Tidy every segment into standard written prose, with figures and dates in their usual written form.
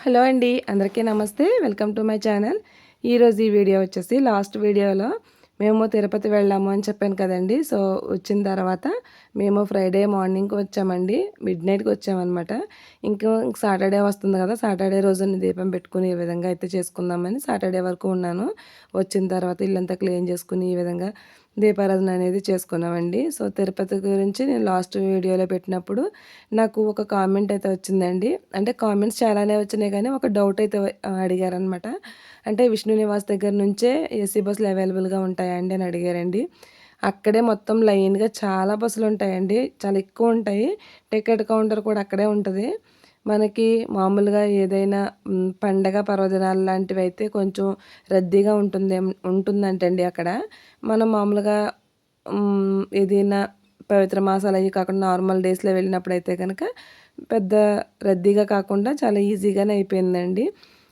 Hello అండి, అందరికీ నమస్తే. Welcome to my channel. ఈరోజు ఈ వీడియో వచ్చేసి లాస్ట్ వీడియోలో మేము తిరుపతి వెళ్ళాము అని చెప్పాను కదండి. సో వచ్చిన తర్వాత మేము ఫ్రైడే మార్నింగ్కి వచ్చామండి, మిడ్ నైట్కి వచ్చామన్నమాట. ఇంకా సాటర్డే వస్తుంది కదా, సాటర్డే రోజుని దీపం పెట్టుకుని ఈ విధంగా అయితే చేసుకుందామని సాటర్డే వరకు ఉన్నాను. వచ్చిన తర్వాత ఇల్లంతా క్లీన్ చేసుకుని ఈ విధంగా దీపారాధన అనేది చేసుకున్నామండి. సో తిరుపతి గురించి నేను లాస్ట్ వీడియోలో పెట్టినప్పుడు నాకు ఒక కామెంట్ అయితే వచ్చిందండి. అంటే కామెంట్స్ చాలానే వచ్చినాయి కానీ ఒక డౌట్ అయితే అడిగారనమాట. అంటే విష్ణు నివాస్ దగ్గర నుంచే ఏసీ బస్సులు అవైలబుల్గా ఉంటాయా అండి అని అడిగారండి. అక్కడే మొత్తం లైన్గా చాలా బస్సులు ఉంటాయండి, చాలా ఎక్కువ ఉంటాయి. టికెట్ కౌంటర్ కూడా అక్కడే ఉంటుంది. మనకి మామూలుగా ఏదైనా పండగ పర్వదినాలు లాంటివి అయితే కొంచెం రద్దీగా ఉంటుందంటండి అక్కడ. మనం మామూలుగా ఏదైనా పవిత్ర మాసాలు అవి కాకుండా నార్మల్ డేస్లో వెళ్ళినప్పుడైతే కనుక పెద్ద రద్దీగా కాకుండా చాలా ఈజీగానే అయిపోయిందండి.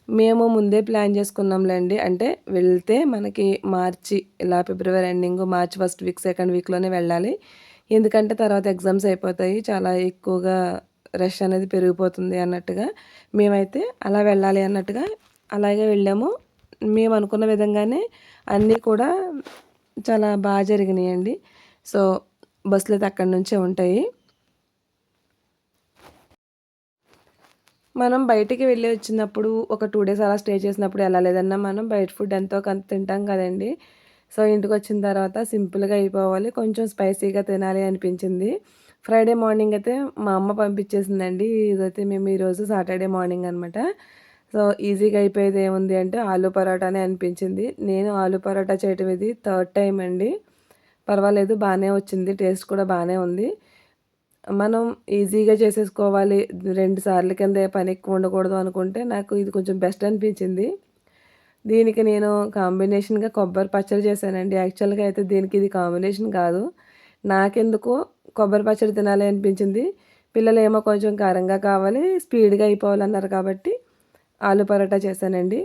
మేము ముందే ప్లాన్ చేసుకున్నాంలేండి. అంటే వెళ్తే మనకి మార్చి ఇలా ఫిబ్రవరి ఎండింగ్, మార్చి ఫస్ట్ వీక్ సెకండ్ వీక్లోనే వెళ్ళాలి. ఎందుకంటే తర్వాత ఎగ్జామ్స్ అయిపోతాయి, చాలా ఎక్కువగా రష్ అనేది పెరిగిపోతుంది అన్నట్టుగా మేమైతే అలా వెళ్ళాలి అన్నట్టుగా అలాగే వెళ్ళాము. మేము అనుకున్న విధంగానే అన్నీ కూడా చాలా బాగా జరిగినాయండి. సో బస్సులు అయితే అక్కడి నుంచే ఉంటాయి. మనం బయటికి వెళ్ళి వచ్చినప్పుడు ఒక 2 డేస్ అలా స్టే చేసినప్పుడు ఎలా లేదన్నా మనం బయట ఫుడ్ ఎంతో కొంత తింటాం కదండి. సో ఇంటికి వచ్చిన తర్వాత సింపుల్గా అయిపోవాలి, కొంచెం స్పైసీగా తినాలి అనిపించింది. ఫ్రైడే మార్నింగ్ అయితే మా అమ్మ పంపించేసిందండి. ఇదైతే మేము ఈరోజు సాటర్డే మార్నింగ్ అనమాట. సో ఈజీగా అయిపోయేది ఏముంది అంటే ఆలూ పరోటానే అనిపించింది. నేను ఆలూ పరోటా చేయటం ఇది థర్డ్ టైం అండి. పర్వాలేదు, బాగానే వచ్చింది, టేస్ట్ కూడా బాగానే ఉంది. మనం ఈజీగా చేసేసుకోవాలి, 2 సార్లు కింద పని ఎక్కువ ఉండకూడదు అనుకుంటే నాకు ఇది కొంచెం బెస్ట్ అనిపించింది. దీనికి నేను కాంబినేషన్గా కొబ్బరి పచ్చడి చేశానండి. యాక్చువల్గా అయితే దీనికి ఇది కాంబినేషన్ కాదు, నాకెందుకో కొబ్బరి పచ్చడి తినాలి అనిపించింది. పిల్లలేమో కొంచెం కారంగా కావాలి, స్పీడ్గా అయిపోవాలన్నారు కాబట్టి ఆలు పరోటా చేశానండి.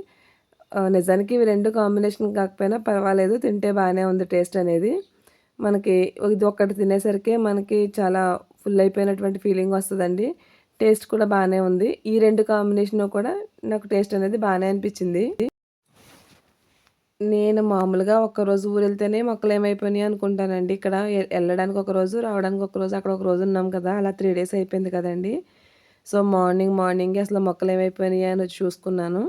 నిజానికి ఇవి 2 కాంబినేషన్ కాకపోయినా పర్వాలేదు, తింటే బాగానే ఉంది టేస్ట్ అనేది. మనకి ఇది ఒక్కటి తినేసరికి మనకి చాలా ఫుల్ అయిపోయినటువంటి ఫీలింగ్ వస్తుందండి. టేస్ట్ కూడా బాగానే ఉంది. ఈ 2 కాంబినేషన్ కూడా నాకు టేస్ట్ అనేది బాగానే అనిపించింది. నేను మామూలుగా ఒక్కరోజు ఊరెళ్తేనే మొక్కలు ఏమైపోయినాయి అనుకుంటానండి. ఇక్కడ వెళ్ళడానికి ఒకరోజు, రావడానికి ఒకరోజు, అక్కడ ఒక రోజు ఉన్నాం కదా, అలా 3 డేస్ అయిపోయింది కదండి. సో మార్నింగే అసలు మొక్కలు ఏమైపోయినాయి అని చూసుకున్నాను.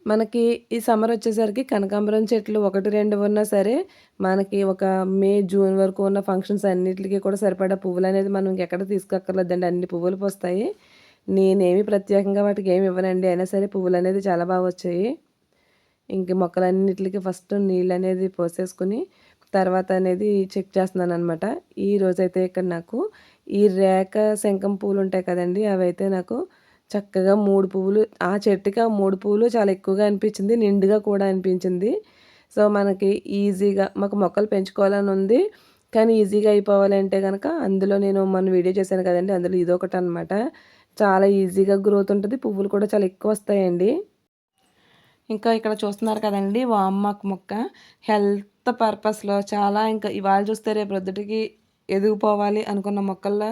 మనకి ఈ సమ్మర్ వచ్చేసరికి కనకాంబరం చెట్లు 1, 2 ఉన్నా సరే మనకి ఒక మే, జూన్ వరకు ఉన్న ఫంక్షన్స్ అన్నిటికి కూడా సరిపడా పువ్వులనేది మనం ఇంకెక్కడ తీసుకోక్కర్లేదండి. అన్ని పువ్వులు పూస్తాయి. నేనేమి ప్రత్యేకంగా వాటికి ఏమి ఇవ్వనండి, అయినా సరే పువ్వులనేది చాలా బాగా వచ్చాయి. ఇంక మొక్కలన్నిటికి ఫస్ట్ నీళ్ళనేది పోసేసుకుని తర్వాత అనేది చెక్ చేస్తున్నాననమాట. ఈరోజైతే ఇక్కడ నాకు ఈ రేఖ శంఖం పూలు ఉంటాయి కదండీ, అవైతే నాకు చక్కగా 3 పువ్వులు, ఆ చెట్టుకి ఆ 3 పువ్వులు చాలా ఎక్కువగా అనిపించింది, నిండుగా కూడా అనిపించింది. సో మనకి ఈజీగా మాకు మొక్కలు పెంచుకోవాలని ఉంది, కానీ ఈజీగా అయిపోవాలి అంటే కనుక అందులో నేను మొన్న వీడియో చేశాను కదండి, అందులో ఇదొకటి అనమాట. చాలా ఈజీగా గ్రోత్ ఉంటుంది, పువ్వులు కూడా చాలా ఎక్కువ వస్తాయండి. ఇంకా ఇక్కడ చూస్తున్నారు కదండి, వామాకు మొక్క హెల్త్ పర్పస్లో చాలా, ఇంకా ఇవాళ చూస్తే రేపు రొద్దుటికి ఎదిగిపోవాలి అనుకున్న మొక్కల్లో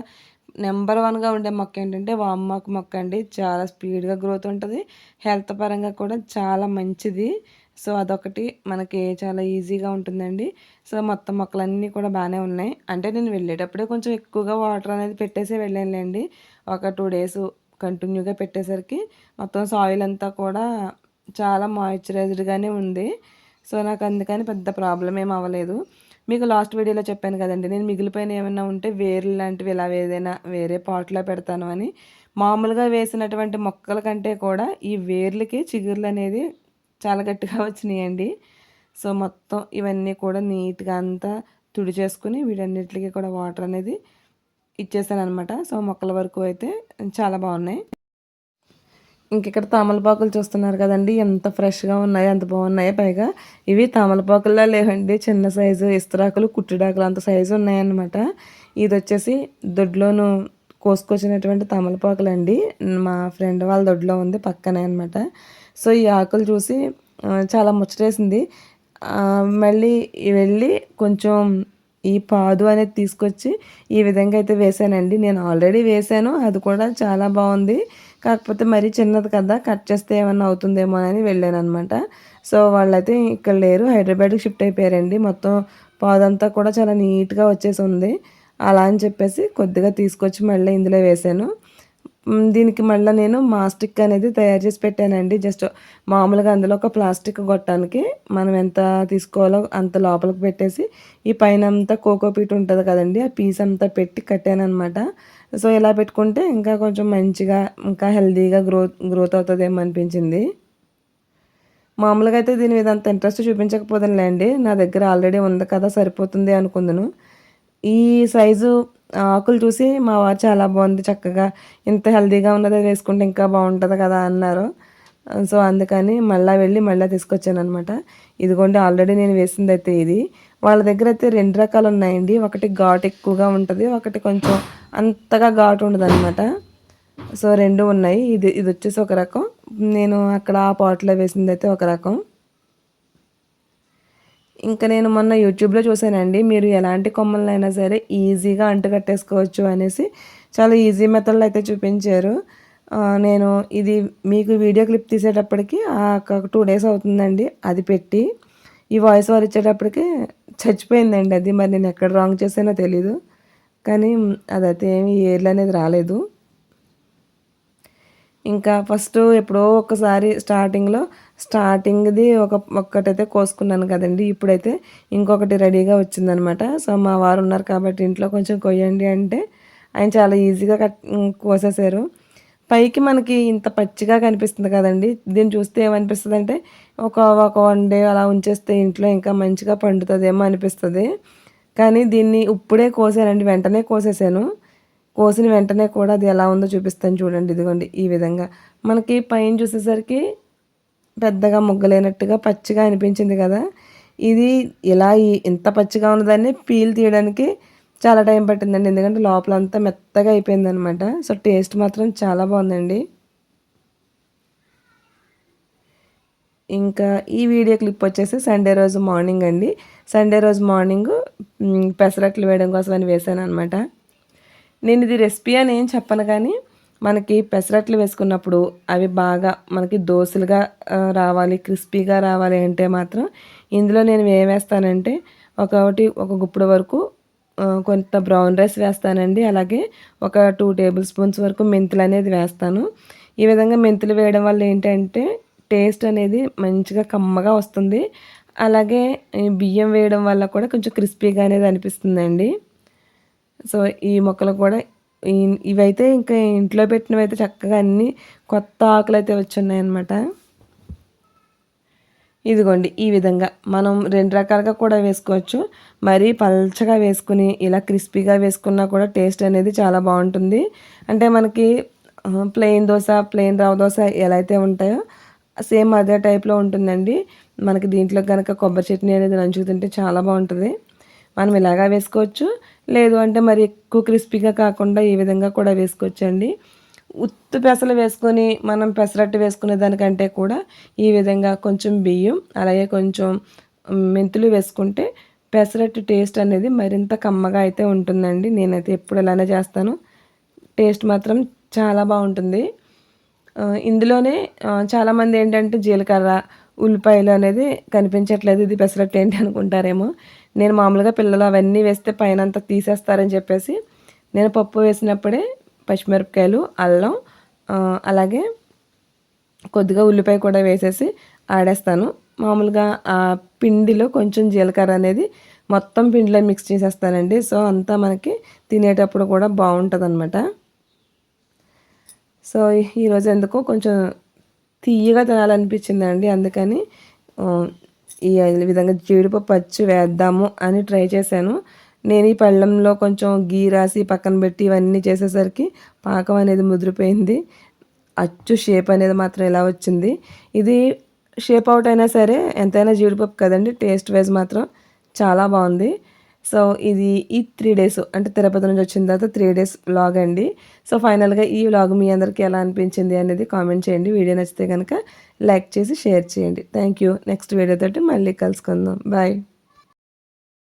నెంబర్ 1గా ఉండే మొక్క ఏంటంటే వామాకు మొక్క అండి. చాలా స్పీడ్గా గ్రోత్ ఉంటుంది, హెల్త్ పరంగా కూడా చాలా మంచిది. సో అదొకటి మనకి చాలా ఈజీగా ఉంటుందండి. సో మొత్తం మొక్కలన్నీ కూడా బాగానే ఉన్నాయి. అంటే నేను వెళ్ళేటప్పుడే కొంచెం ఎక్కువగా వాటర్ అనేది పెట్టేసి వెళ్ళానులేండి. ఒక 2 డేస్ కంటిన్యూగా పెట్టేసరికి మొత్తం సాయిల్ అంతా కూడా చాలా మాయిశ్చరైజ్డ్గానే ఉంది. సో నాకు అందుకని పెద్ద ప్రాబ్లం ఏం అవ్వలేదు. మీకు లాస్ట్ వీడియోలో చెప్పాను కదండి, నేను మిగిలిపోయిన ఏమైనా ఉంటే వేర్లు లాంటివి ఇలా ఏదైనా వేరే పాట్లో పెడతాను అని. మామూలుగా వేసినటువంటి మొక్కల కంటే కూడా ఈ వేర్లకి చిగుర్లు అనేది చాలా గట్టిగా వచ్చినాయండి. సో మొత్తం ఇవన్నీ కూడా నీట్గా అంతా తుడిచేసుకుని వీటన్నిటికీ కూడా వాటర్ అనేది ఇచ్చేసాను అనమాట. సో మొక్కల వరకు అయితే చాలా బాగున్నాయి. ఇంకిక్కడ తమలపాకులు చూస్తున్నారు కదండి, ఎంత ఫ్రెష్గా ఉన్నాయో, ఎంత బాగున్నాయో. పైగా ఇవి తమలపాకుల్లో లేవండి, చిన్న సైజు ఇస్తరాకులు, కుట్టిడాకులు అంత సైజు ఉన్నాయన్నమాట. ఇది వచ్చేసి దొడ్లోను కోసుకొచ్చినటువంటి తమలపాకులు అండి. మా ఫ్రెండ్ వాళ్ళ దొడ్లో ఉంది పక్కనే అనమాట. సో ఈ ఆకులు చూసి చాలా ముచ్చటేసింది. మళ్ళీ వెళ్ళి కొంచెం ఈ పాదు అనేది తీసుకొచ్చి ఈ విధంగా అయితే వేసానండి. నేను ఆల్రెడీ వేసాను, అది కూడా చాలా బాగుంది. కాకపోతే మరీ చిన్నది కదా, కట్ చేస్తే ఏమన్నా అవుతుందేమో అని వెళ్ళాననమాట. సో, వాళ్ళైతే ఇక్కడ లేరు. హైదరాబాద్‌కి షిఫ్ట్ అయిపోయారండి. మొత్తం పాదంతా కూడా చాలా నీట్‌గా వచ్చేసుంది. అలా అని చెప్పేసి కొద్దిగా తీసుకొచ్చి మళ్ళీ ఇందులో వేశాను. దీనికి మళ్ళా నేను మాస్టిక్ అనేది తయారు చేసి పెట్టానండి. జస్ట్ మామూలుగా అందులో ఒక ప్లాస్టిక్ గొట్టానికి మనం ఎంత తీసుకోవాలో అంత లోపలికి పెట్టేసి, ఈ పైనంతా కోకోపీట్ ఉంటది కదండీ! ఆ పీస్ అంతా పెట్టి కట్టాననమాట. సో, ఇలా పెట్టుకుంటే ఇంకా కొంచెం మంచిగా, ఇంకా హెల్తీగా గ్రోత్ అవుతదేమో అనిపించింది. మామూలుగా అయితే దీని మీద అంత ఇంట్రెస్ట్ చూపించకపోదునులేండి. నా దగ్గర ఆల్రెడీ ఉంది కదా, సరిపోతుంది అనుకుందును. ఈ సైజు ఆకులు చూసి మా వారు చాలా బాగుంది, చక్కగా ఇంత హెల్తీగా ఉన్నది వేసుకుంటే ఇంకా బాగుంటుంది కదా అన్నారు. సో, అందుకని మళ్ళీ తీసుకొచ్చాననమాట. ఇదిగోండి ఆల్రెడీ నేను వేసిందైతే ఇది. వాళ్ళ దగ్గర అయితే 2 రకాలు ఉన్నాయండి. ఒకటి ఘాటు ఎక్కువగా ఉంటది. ఒకటి కొంచెం అంతగా ఘాటు ఉండదనమాట. సో, 2 ఉన్నాయి. ఇదొచ్చేసి ఒక రకం. నేను అక్కడ ఆ పాట్‌లో వేసిందైతే ఒక రకం. ఇంకా నేను మొన్న యూట్యూబ్‌లో చూసానండి. మీరు ఎలాంటి కొమ్మలనైనా సరే ఈజీగా అంటుకట్టేసుకోవచ్చు అనేసి చాలా ఈజీ మెథడ్‌లో అయితే చూపించారు. నేను ఇది మీకు వీడియో క్లిప్ తీసేటప్పటికి ఒక 2 డేస్ అవుతుందండి అది పెట్టి. ఈ వాయిస్ ఓవర్ ఇచ్చేటప్పటికి చచ్చిపోయిందండి అది. మరి నేను ఎక్కడ రాంగ్ చేశానో తెలీదు. కానీ అదైతే ఏమి ఏర్లు అనేది రాలేదు. ఇంకా ఫస్ట్ ఎప్పుడో ఒకసారి స్టార్టింగ్‌ది ఒక్కటైతే కోసుకున్నాను కదండీ! ఇప్పుడైతే ఇంకొకటి రెడీగా వచ్చిందనమాట. సో, మా వారు ఉన్నారు కాబట్టి ఇంట్లో కొంచెం కొయ్యండి అంటే ఆయన చాలా ఈజీగా కోసేశారు. పైకి మనకి ఇంత పచ్చిగా కనిపిస్తుంది కదండీ! దీన్ని చూస్తే ఏమనిపిస్తదంటే ఒక ఒక 1 డే అలా ఉంచేస్తే ఇంట్లో ఇంకా మంచిగా పండుతదేమో అనిపిస్తది. కానీ దీన్ని ఇప్పుడే కోసానండి. వెంటనే కోసేసాను. కోసిన వెంటనే కూడా అది ఎలా ఉందో చూపిస్తాను చూడండి. ఇదిగోండి ఈ విధంగా. మనకి పైన చూసేసరికి పెద్దగా మొగ్గలేనట్టుగా పచ్చిగా అనిపించింది కదా! ఇది ఇలా ఇంత పచ్చిగా ఉన్నదాన్ని పీల్ తీయడానికి చాలా టైం పట్టిందండి. ఎందుకంటే లోపలంతా మెత్తగా అయిపోయిందనమాట. సో, టేస్ట్ మాత్రం చాలా బావుందండి. ఇంకా ఈ వీడియో క్లిప్ వచ్చేసి సండే రోజు మార్నింగ్ అండి. సండే రోజు మార్నింగు పెసరట్లు వేయడం కోసం అని వేశాననమాట. నేను ఇది రెసిపీ అని ఏం చెప్పను కానీ, మనకి పెసరట్లు వేసుకున్నప్పుడు అవి బాగా మనకి దోసలుగా రావాలి, క్రిస్పీగా రావాలి అంటే మాత్రం ఇందులో నేను ఏమేస్తానంటే ఒక గుప్పుడు వరకు కొంత బ్రౌన్ రైస్ వేస్తానండి. అలాగే ఒక 2 టేబుల్ స్పూన్స్ వరకు మెంతులు అనేది వేస్తాను. ఈ విధంగా మెంతులు వేయడం వల్ల ఏంటంటే టేస్ట్ అనేది మంచిగా కమ్మగా వస్తుంది. అలాగే బియ్యం వేయడం వల్ల కూడా కొంచెం క్రిస్పీగా అనేది అనిపిస్తుందండి. సో, ఈ మొక్కలు కూడా ఇవైతే ఇంకా ఇంట్లో పెట్టినవైతే చక్కగా అన్నీ కొత్త ఆకులైతే వచ్చున్నాయన్నమాట. ఇదిగోండి ఈ విధంగా మనం 2 రకాలుగా కూడా వేసుకోవచ్చు. మరీ పల్చగా వేసుకుని ఇలా క్రిస్పీగా వేసుకున్నా కూడా టేస్ట్ అనేది చాలా బావుంటుంది. అంటే మనకి ప్లెయిన్ దోస, ప్లెయిన్ రవ్వ దోస ఎలా అయితే ఉంటాయో సేమ్ అదే టైప్‌లో ఉంటుందండి. మనకి దీంట్లో గనక కొబ్బరి చట్నీ అనేది నంచుకు తింటే చాలా బావుంటది. మనం ఇలాగా వేసుకోవచ్చు. లేదు అంటే మరి ఎక్కువ క్రిస్పీగా కాకుండా ఈ విధంగా కూడా వేసుకోవచ్చండి. ఉత్తి పెసలు వేసుకొని మనం పెసరట్టు వేసుకునే దానికంటే కూడా ఈ విధంగా కొంచెం బియ్యం, అలాగే కొంచెం మెంతులు వేసుకుంటే పెసరట్టు టేస్ట్ అనేది మరింత కమ్మగా అయితే ఉంటుందండి. నేనైతే ఎప్పుడు ఇలానే చేస్తాను. టేస్ట్ మాత్రం చాలా బావుంటుంది. ఇందులోనే చాలామంది ఏంటంటే జీలకర్ర, ఉల్లిపాయలు అనేది కనిపించట్లేదు. ఇది పెసరట్టు ఏంటి అనుకుంటారేమో. నేను మామూలుగా పిల్లలు అవన్నీ వేస్తే పైనంతా తీసేస్తారని చెప్పేసి నేను పప్పు వేసినప్పుడే పచ్చిమిరపకాయలు, అల్లం అలాగే కొద్దిగా ఉల్లిపాయ కూడా వేసేసి ఆడేస్తాను. మామూలుగా ఆ పిండిలో కొంచెం జీలకర్ర అనేది మొత్తం పిండిలో మిక్స్ చేసేస్తానండి. సో, అంతా మనకి తినేటప్పుడు కూడా బావుంటదనమాట. సో, ఈరోజు ఎందుకో కొంచెం తియ్యగా తినాలనిపించిందండి. అందుకని ఈ విధంగా జీడిపప్పు అచ్చు వేద్దాము అని ట్రై చేశాను. నేను ఈ పళ్ళెంలో కొంచెం గీ రాసి పక్కన పెట్టి ఇవన్నీ చేసేసరికి పాకం అనేది ముదిరిపోయింది. అచ్చు షేప్ అనేది మాత్రం ఇలా వచ్చింది. ఇది షేప్ అవుట్ అయినా సరే ఎంతైనా జీడిపప్పు కదండి, టేస్ట్ వైజ్ మాత్రం చాలా బాగుంది. సో, ఇది ఈ 3 డేస్ అంటే తిరుపతి నుంచి వచ్చిన తర్వాత 3 డేస్ వ్లాగ్ అండి. సో, ఫైనల్‌గా ఈ వ్లాగ్ మీ అందరికీ ఎలా అనిపించింది అనేది కామెంట్ చేయండి. వీడియో నచ్చితే కనుక లైక్ చేసి షేర్ చేయండి. Thank you. నెక్స్ట్ వీడియోతోటి మళ్ళీ కలుసుకుందాం. బాయ్.